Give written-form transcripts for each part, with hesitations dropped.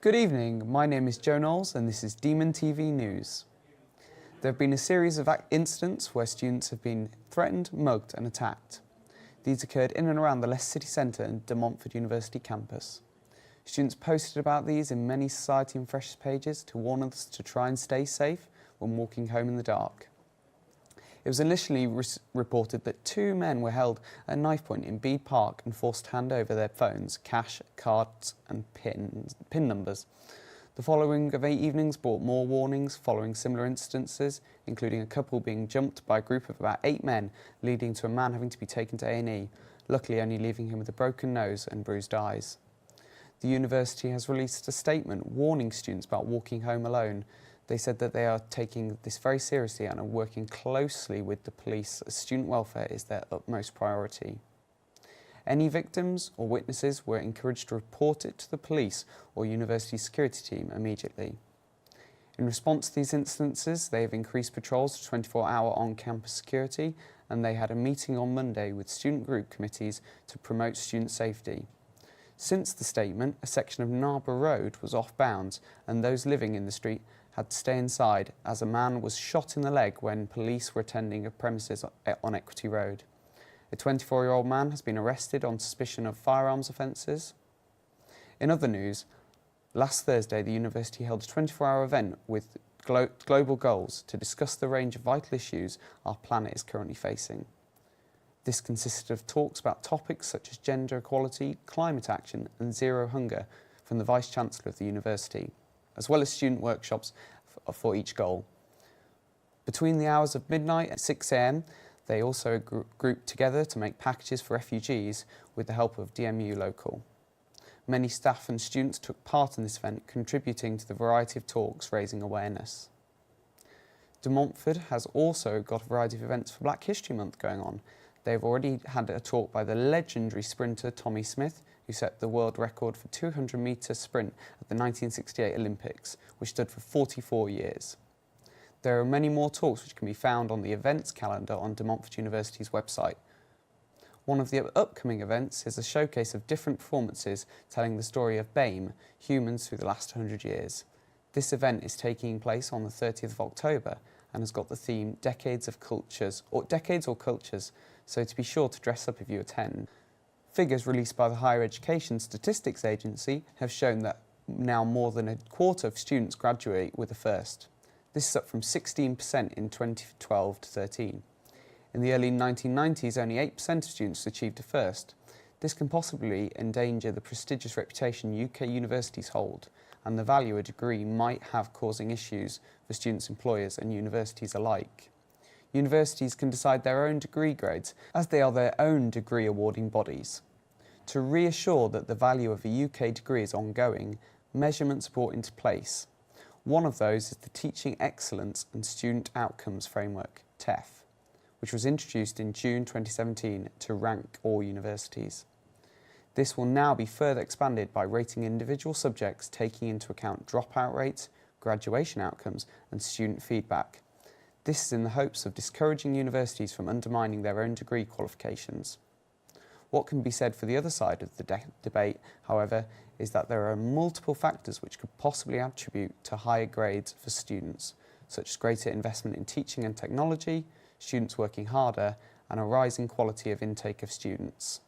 Good evening, my name is Joe Knowles and this is DemonTV News. There have been a series of incidents where students have been threatened, mugged and attacked. These occurred in and around the Leicester City Centre and De Montfort University campus. Students posted about these in many Society and Freshers pages to warn us to try and stay safe when walking home in the dark. It was initially reported that 2 men were held at a knife point in Bede Park and forced to hand over their phones, cash, cards and PIN numbers. The following of 8 evenings brought more warnings following similar instances, including a couple being jumped by a group of about 8 men, leading to a man having to be taken to A&E, luckily only leaving him with a broken nose and bruised eyes. The university has released a statement warning students about walking home alone. They said that they are taking this very seriously and are working closely with the police as student welfare is their utmost priority. Any victims or witnesses were encouraged to report it to the police or university security team immediately. In response to these instances, they have increased patrols to 24-hour on-campus security, and they had a meeting on Monday with student group committees to promote student safety. Since the statement, a section of Narborough Road was off bounds and those living in the street had to stay inside as a man was shot in the leg when police were attending a premises on Equity Road. A 24-year-old man has been arrested on suspicion of firearms offences. In other news, last Thursday the university held a 24-hour event with global goals to discuss the range of vital issues our planet is currently facing. This consisted of talks about topics such as gender equality, climate action and zero hunger from the Vice-Chancellor of the university, as well as student workshops for each goal. Between the hours of midnight and 6 AM, they also grouped together to make packages for refugees with the help of DMU Local. Many staff and students took part in this event, contributing to the variety of talks raising awareness. De Montfort has also got a variety of events for Black History Month going on. They've already had a talk by the legendary sprinter Tommy Smith, who set the world record for 200-metre sprint at the 1968 Olympics, which stood for 44 years. There are many more talks which can be found on the events calendar on De Montfort University's website. One of the upcoming events is a showcase of different performances telling the story of BAME, humans through the last 100 years. This event is taking place on the 30th of October and has got the theme Decades or Cultures, so to be sure to dress up if you attend. Figures released by the Higher Education Statistics Agency have shown that now more than a quarter of students graduate with a first. This is up from 16% in 2012 to 13. In the early 1990s, only 8% of students achieved a first. This can possibly endanger the prestigious reputation UK universities hold and the value a degree might have, causing issues for students, employers and universities alike. Universities can decide their own degree grades as they are their own degree awarding bodies. To reassure that the value of a UK degree is ongoing, measurements are brought into place. One of those is the Teaching Excellence and Student Outcomes Framework, TEF, which was introduced in June 2017 to rank all universities. This will now be further expanded by rating individual subjects taking into account dropout rates, graduation outcomes and student feedback. This is in the hopes of discouraging universities from undermining their own degree qualifications. What can be said for the other side of the debate, however, is that there are multiple factors which could possibly attribute to higher grades for students, such as greater investment in teaching and technology, students working harder, and a rising quality of intake of students.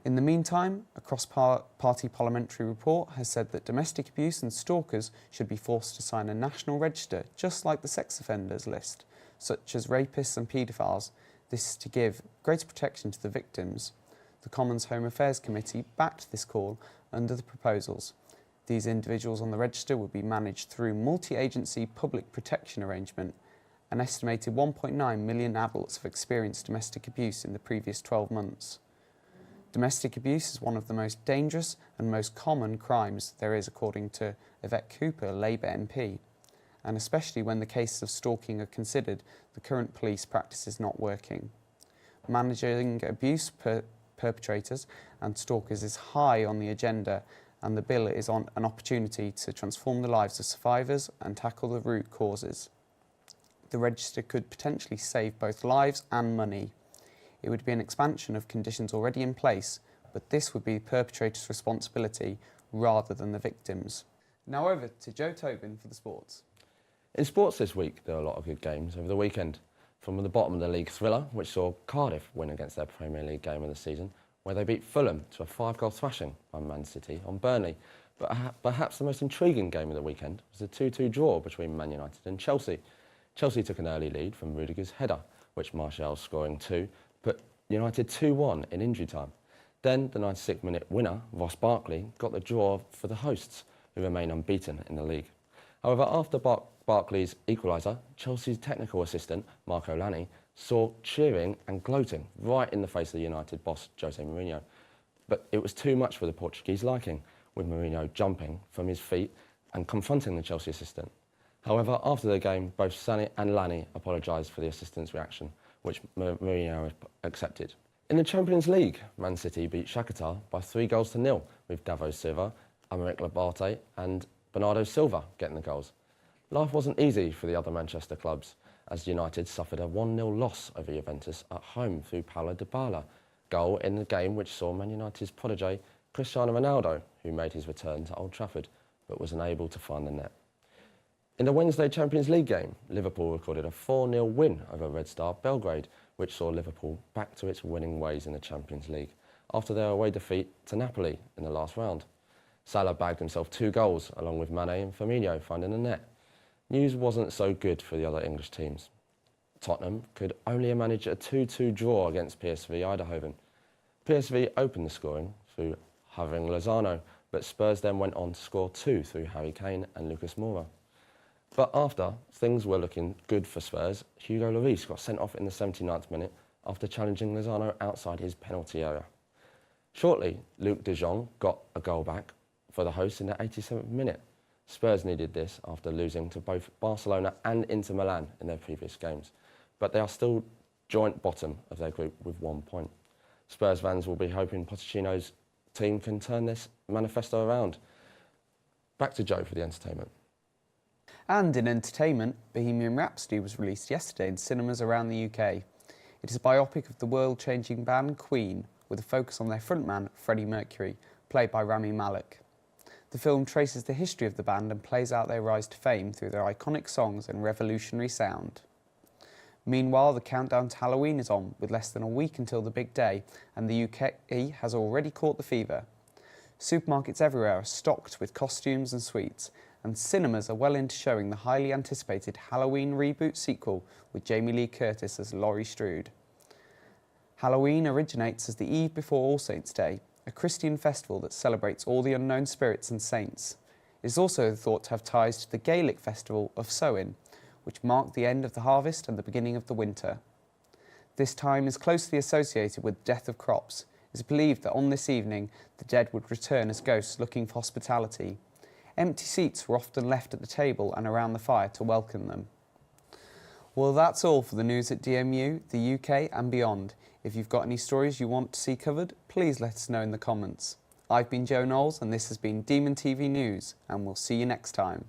In the meantime, a cross-party parliamentary report has said that domestic abuse and stalkers should be forced to sign a national register, just like the sex offenders list, such as rapists and paedophiles. This is to give greater protection to the victims. The Commons Home Affairs Committee backed this call under the proposals. These individuals on the register will be managed through multi-agency public protection arrangement. An estimated 1.9 million adults have experienced domestic abuse in the previous 12 months. Domestic abuse is one of the most dangerous and most common crimes there is, according to Yvette Cooper, Labour MP. And especially when the cases of stalking are considered, the current police practice is not working. Managing abuse perpetrators and stalkers is high on the agenda, and the bill is on an opportunity to transform the lives of survivors and tackle the root causes. The register could potentially save both lives and money. It would be an expansion of conditions already in place, but this would be the perpetrator's responsibility rather than the victims. Now over to Joe Tobin for the sports. In sports this week, there were a lot of good games over the weekend. From the bottom of the league thriller, which saw Cardiff win against their Premier League game of the season, where they beat Fulham to a 5-goal thrashing by Man City on Burnley. But perhaps the most intriguing game of the weekend was the 2-2 draw between Man United and Chelsea. Chelsea took an early lead from Rudiger's header, which Martial scoring 2, put United 2-1 in injury time. Then the 96th-minute winner, Ross Barkley, got the draw for the hosts, who remain unbeaten in the league. However, after Barkley's equaliser, Chelsea's technical assistant, Marco Lani, saw cheering and gloating right in the face of the United boss, Jose Mourinho. But it was too much for the Portuguese liking, with Mourinho jumping from his feet and confronting the Chelsea assistant. However, after the game, both Sani and Lani apologised for the assistant's reaction, which Mourinho accepted. In the Champions League, Man City beat Shakhtar by 3-0 with Davao Silva, Aymeric Labarthe and Bernardo Silva getting the goals. Life wasn't easy for the other Manchester clubs, as United suffered a 1-0 loss over Juventus at home through Paulo Dybala, goal in the game which saw Man United's protégé Cristiano Ronaldo, who made his return to Old Trafford, but was unable to find the net. In the Wednesday Champions League game, Liverpool recorded a 4-0 win over Red Star Belgrade, which saw Liverpool back to its winning ways in the Champions League, after their away defeat to Napoli in the last round. Salah bagged himself 2 goals, along with Mane and Firmino finding the net. News wasn't so good for the other English teams. Tottenham could only manage a 2-2 draw against PSV Eindhoven. PSV opened the scoring through Having Lozano, but Spurs then went on to score 2 through Harry Kane and Lucas Moura. But after things were looking good for Spurs, Hugo Lloris got sent off in the 79th minute after challenging Lozano outside his penalty area. Shortly, Luc de Jong got a goal back for the hosts in the 87th minute. Spurs needed this after losing to both Barcelona and Inter Milan in their previous games, but they are still joint bottom of their group with 1 point. Spurs fans will be hoping Pochettino's team can turn this manifesto around. Back to Joe for the entertainment. And in entertainment, Bohemian Rhapsody was released yesterday in cinemas around the UK. It is a biopic of the world-changing band Queen, with a focus on their frontman, Freddie Mercury, played by Rami Malek. The film traces the history of the band and plays out their rise to fame through their iconic songs and revolutionary sound. Meanwhile, the countdown to Halloween is on, with less than a week until the big day, and the UK has already caught the fever. Supermarkets everywhere are stocked with costumes and sweets, and cinemas are well into showing the highly anticipated Halloween reboot sequel with Jamie Lee Curtis as Laurie Strode. Halloween originates as the eve before All Saints' Day, a Christian festival that celebrates all the unknown spirits and saints. It is also thought to have ties to the Gaelic festival of Samhain, which marked the end of the harvest and the beginning of the winter. This time is closely associated with the death of crops. It is believed that on this evening, the dead would return as ghosts looking for hospitality. Empty seats were often left at the table and around the fire to welcome them. Well, that's all for the news at DMU, the UK and beyond. If you've got any stories you want to see covered, please let us know in the comments. I've been Joe Knowles and this has been DemonTV News, and we'll see you next time.